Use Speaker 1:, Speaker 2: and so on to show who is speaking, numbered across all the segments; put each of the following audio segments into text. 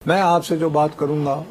Speaker 1: میں آپ سے جو بات کروں گا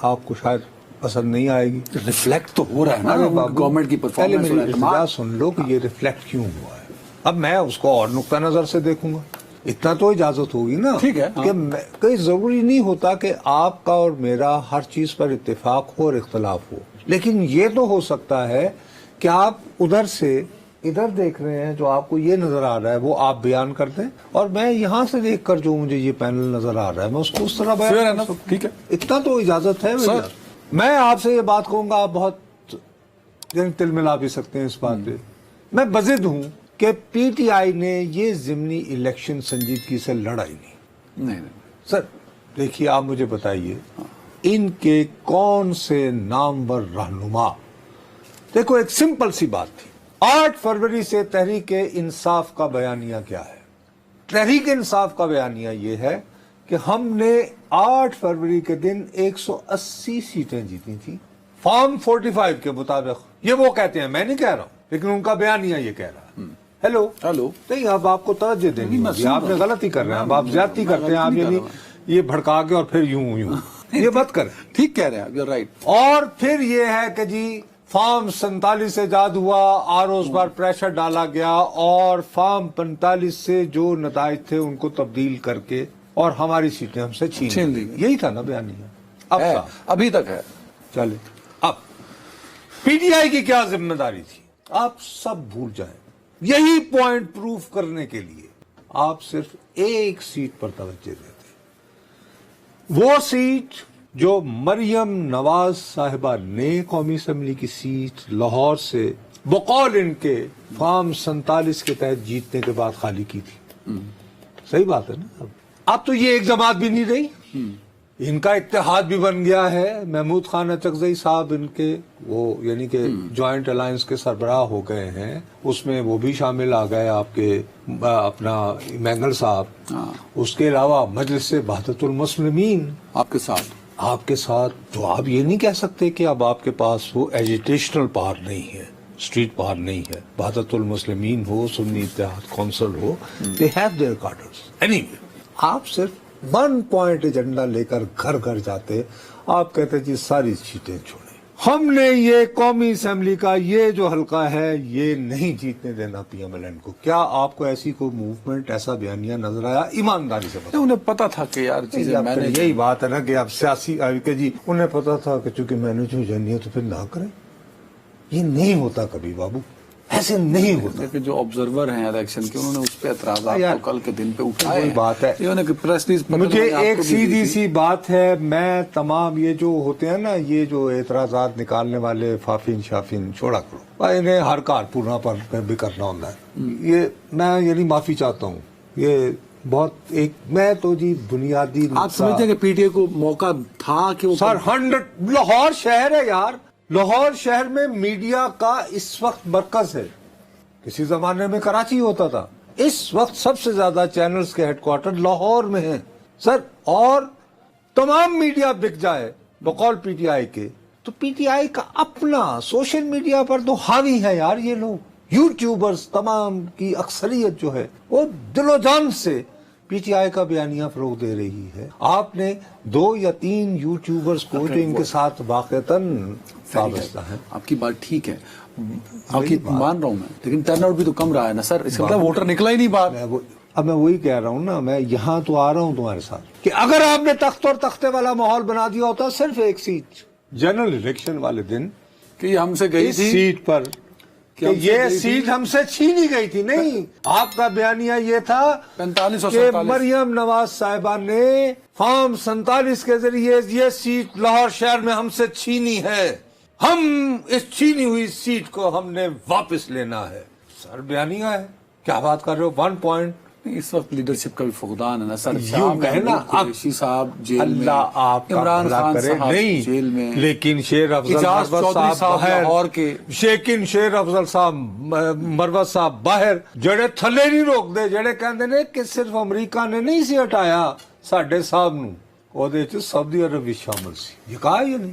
Speaker 1: آپ کو شاید پسند نہیں آئے گی.
Speaker 2: ریفلیکٹ تو ہو رہا ہے نا گورنمنٹ کی پرفارمنس.
Speaker 1: پہلے میری اجازت سن لو کہ یہ ریفلیکٹ کیوں ہوا ہے. اب میں اس کو اور نقطہ نظر سے دیکھوں گا. اتنا تو اجازت ہوگی نا.
Speaker 2: ٹھیک ہے.
Speaker 1: کہ کوئی ضروری نہیں ہوتا کہ آپ کا اور میرا ہر چیز پر اتفاق ہو اور اختلاف ہو, لیکن یہ تو ہو سکتا ہے کہ آپ ادھر سے ادھر دیکھ رہے ہیں, جو آپ کو یہ نظر آ رہا ہے وہ آپ بیان کر دیں, اور میں یہاں سے دیکھ کر جو مجھے یہ پینل نظر آ رہا ہے میں اس کو اس طرح بیان کر سکتا ہوں.
Speaker 2: ٹھیک ہے,
Speaker 1: اتنا تو اجازت ہے. میں آپ سے یہ بات کہوں گا, آپ بہت تل ملا بھی سکتے ہیں اس بات پہ. میں بضد ہوں کہ پی ٹی آئی نے یہ ضمنی الیکشن سنجیدگی سے لڑائی نہیں. سر دیکھیے, آپ مجھے بتائیے ان کے کون سے نامور رہنما. دیکھو ایک سمپل سی بات تھی, 8 فروری سے تحریک انصاف کا بیانیہ کیا ہے؟ تحریک انصاف کا بیانیہ یہ ہے کہ ہم نے 8 فروری کے دن 180 سیٹیں جیتی تھیں فارم 45 کے مطابق. یہ وہ کہتے ہیں, میں نہیں کہہ رہا ہوں, لیکن ان کا بیانیہ یہ کہہ رہا ہے. ہیلو نہیں, اب آپ کو توجہ دینی ہوگی, آپ نے غلطی کر رہے ہیں, اب آپ زیادتی کرتے ہیں, آپ یعنی یہ بھڑکا کے اور پھر یوں یہ مت کریں.
Speaker 2: ٹھیک کہہ رہے ہیں, یو رائٹ.
Speaker 1: اور پھر یہ ہے کہ جی فارم 47 سے ایجاد ہوا, آروز پر پریشر ڈالا گیا اور فارم 45 سے جو نتائج تھے ان کو تبدیل کر کے اور ہماری سیٹیں ہم سے چھین لی. یہی تھا نا بیانیہ. اب
Speaker 2: ابھی تک ہے.
Speaker 1: چلے, اب پی ٹی آئی کی کیا ذمہ داری تھی آپ سب بھول جائیں. یہی پوائنٹ پروف کرنے کے لیے آپ صرف ایک سیٹ پر توجہ دیتے, وہ سیٹ جو مریم نواز صاحبہ نے قومی اسمبلی کی سیٹ لاہور سے بقول ان کے فارم 47 کے تحت جیتنے کے بعد خالی کی تھی. صحیح بات ہے نا. اب تو یہ ایک جماعت بھی نہیں رہی, ان کا اتحاد بھی بن گیا ہے. محمود خان اچکزئی صاحب ان کے وہ یعنی کہ جوائنٹ الائنس کے سربراہ ہو گئے ہیں, اس میں وہ بھی شامل آ گئے آپ کے اپنا مینگل صاحب. اس کے علاوہ مجلس وحدت المسلمین آپ کے ساتھ. تو آپ یہ نہیں کہہ سکتے کہ اب آپ کے پاس وہ ایجیٹیشنل پاور نہیں ہے, اسٹریٹ پاور نہیں ہے. وحدت المسلمین ہو, سنی اتحاد کونسل ہو, they have their quarters. Anyway آپ صرف 1 پوائنٹ ایجنڈا لے کر گھر گھر جاتے, آپ کہتے جی ساری سیٹیں چھوڑیں, ہم نے یہ قومی اسمبلی کا یہ جو حلقہ ہے یہ نہیں جیتنے دینا پی ایم ایل این کو. کیا آپ کو ایسی کوئی موومنٹ, ایسا بیانیہ نظر آیا؟ ایمانداری سے بتائیں.
Speaker 2: انہیں پتا تھا کہ یار چیزیں میں نے,
Speaker 1: یہی بات ہے نا کہ اب سیاسی کہ جی انہیں پتا تھا کہ چونکہ مینج ہو جانی ہے تو پھر نہ کریں. یہ نہیں ہوتا کبھی بابو, ایسے نہیں ہوتا.
Speaker 2: کہ جو آبزرور ہیں الیکشن کے انہوں نے اس پہ اعتراضات کو کل کے دن پہ اٹھائے.
Speaker 1: وہی بات ہے. مجھے ایک سیدھی سی بات ہے, میں تمام یہ جو ہوتے ہیں نا یہ جو اعتراضات نکالنے والے فافین شافین چھوڑا کرو, انہیں ہر کارپورنا پر بھی کرنا ہوتا ہے. یہ میں یعنی معافی چاہتا ہوں, یہ بہت ایک میں تو جی بنیادی
Speaker 2: آپ سمجھتے ہیں کہ پی ٹی آئی کو موقع تھا کہ وہ
Speaker 1: سر 100 لاہور شہر ہے یار, لاہور شہر میں میڈیا کا اس وقت مرکز ہے. کسی زمانے میں کراچی ہوتا تھا, اس وقت سب سے زیادہ چینلز کے ہیڈ کوارٹر لاہور میں ہیں سر. اور تمام میڈیا بک جائے بقول پی ٹی آئی کے, تو پی ٹی آئی کا اپنا سوشل میڈیا پر تو حاوی ہے یار یہ لوگ. یوٹیوبرز تمام کی اکثریت جو ہے وہ دل و جان سے پی ٹی آئی کا بیانیہ فروغ دے رہی ہے. آپ نے 2 یا 3 یوٹیوبرز کو جو ان کے ساتھ واقعتاً وابستہ ہیں.
Speaker 2: آپ کی بات ٹھیک ہے, آپ کی مان رہا ہوں میں, لیکن ٹرن آؤٹ بھی تو کم رہا ہے نا سر. اس کا مطلب ووٹر نکلا ہی نہیں باہر.
Speaker 1: اب میں وہی کہہ رہا ہوں نا, میں یہاں تو آ رہا ہوں تمہارے ساتھ کہ اگر آپ نے تخت اور تختے والا ماحول بنا دیا ہوتا صرف ایک سیٹ جنرل الیکشن والے دن
Speaker 2: کہ یہ ہم سے گئی تھی
Speaker 1: سیٹ پر, کہ یہ سیٹ ہم سے چھینی گئی تھی. نہیں, آپ کا بیانیہ یہ تھا
Speaker 2: 45 اور
Speaker 1: کہ
Speaker 2: 47
Speaker 1: مریم نواز صاحبہ نے فارم 47 کے ذریعے یہ سیٹ لاہور شہر میں ہم سے چھینی ہے, ہم اس چھینی ہوئی سیٹ کو ہم نے واپس لینا ہے. سر بیانیہ ہے, کیا بات کر رہے ہو. 1 پوائنٹ.
Speaker 2: اس وقت لیڈرشپ کا بھی فقدان ہے نا سر.
Speaker 1: یوں کہنا
Speaker 2: قریشی صاحب جیل میں,
Speaker 1: اللہ آپ کا
Speaker 2: عمران
Speaker 1: بھلا
Speaker 2: خان
Speaker 1: کرے.
Speaker 2: صاحب
Speaker 1: نہیں
Speaker 2: جیل میں,
Speaker 1: لیکن شیر افضل
Speaker 2: اعجاز
Speaker 1: مروت
Speaker 2: چودھری
Speaker 1: صاحب باہر,
Speaker 2: لاہور کے,
Speaker 1: لیکن شیر افضل صاحب مروت صاحب باہر, جڑے تھلے نہیں روک دے, جڑے کہندے نے کہ صرف امریکہ نے نہیں سی ہٹایا ساڈے صاحب نو, وہ دے وچ سعودی عرب بھی شامل سی. یہ کہا یا نہیں؟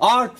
Speaker 1: 8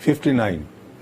Speaker 1: 59